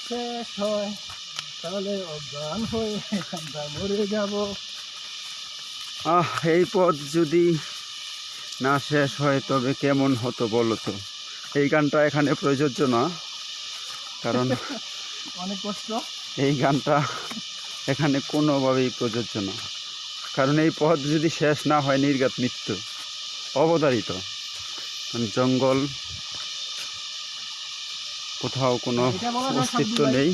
শেষ হয় তাহলে অজ্ঞান হয়ে আমরা মরে যাব। এই পথ যদি না শেষ হয় তবে কেমন হতো বলো তো। এই গানটা এখানে প্রযোজ্য না, কারণ অনেক কষ্ট। এই গানটা এখানে কোনোভাবেই প্রযোজ্য না, কারণ এই পথ যদি শেষ না হয় নির্ঘাত মৃত্যু অবধারিত। জঙ্গল, কোথাও কোনো এটা বলা যায় অস্তিত্ব সাব্বির ভাই, নেই।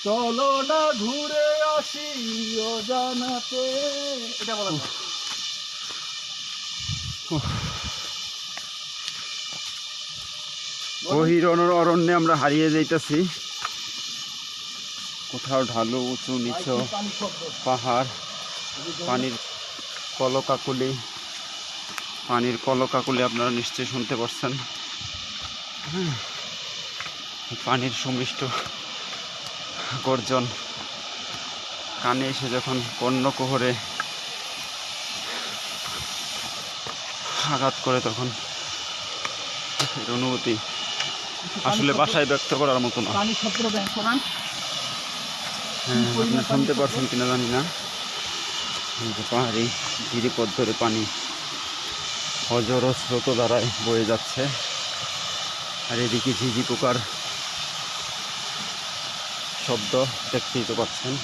চলো না ঘুরে আসি অজানাতে, এটা বলা যায়। গহীর অরণ্যে আমরা হারিয়ে যাইতেছি। কোথাও ঢালু, উঁচু নিচু পাহাড়, পানির কলকাকুলি আপনারা নিশ্চয়ই শুনতে পাচ্ছেন। পানির সুমিষ্ট গর্জন কানে এসে যখন কর্ণকুহরে আঘাত করে তখন এর অনুভূতি আসলে ভাষায় ব্যক্ত করার মতো না। আপনি শুনতে পারছেন কিনা জানি না, পাহাড়ি গিরিপথ ধরে পানি অজর স্রোত দ্বারায় বয়ে যাচ্ছে। আর এদিকে ঝিঝি পোকার শব্দ দেখতেই তো পাচ্ছেন।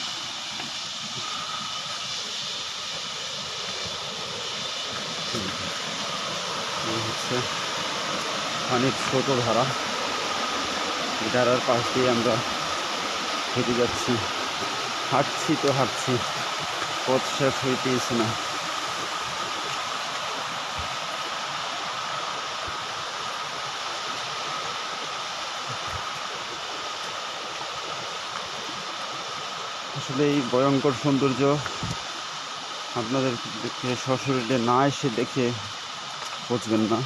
হচ্ছে পানির স্রোত ধারা, এই ধারার পাশ দিয়ে আমরা হেঁটে যাচ্ছি। হাঁটছি তো হাঁটছি, পথ শেষ হইতেইছে না। আসলে এই ভয়ঙ্কর সৌন্দর্য আপনাদের সশরীরে না এসে দেখে বুঝবেন না।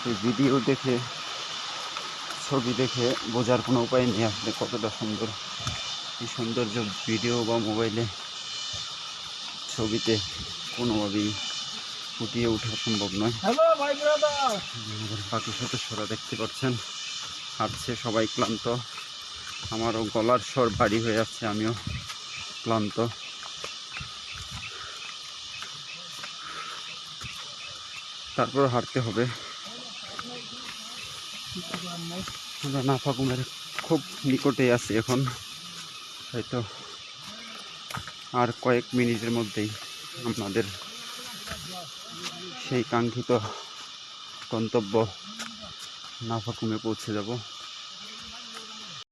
এই ভিডিও দেখে, ছবি দেখে বোঝার কোনো উপায় নেই আসলে কতটা সুন্দর। এই সৌন্দর্য ভিডিও বা মোবাইলে, ছবিতে কোনোভাবেই ফুটিয়ে ওঠা সম্ভব নয়। আমাদের বাকি সদস্যরা দেখতে পাচ্ছেন হাঁটছে, সবাই ক্লান্ত। আমারও গলার স্বর ভারী হয়ে যাচ্ছে, আমিও ক্লান্ত। তারপর হাঁটতে হবে। আমরা নাফাকুমের খুব নিকটে আছি এখন, হয়তো আর কয়েক মিনিটের মধ্যেই আপনাদের সেই কাঙ্ক্ষিত গন্তব্য নাফাকুমে পৌঁছে যাব।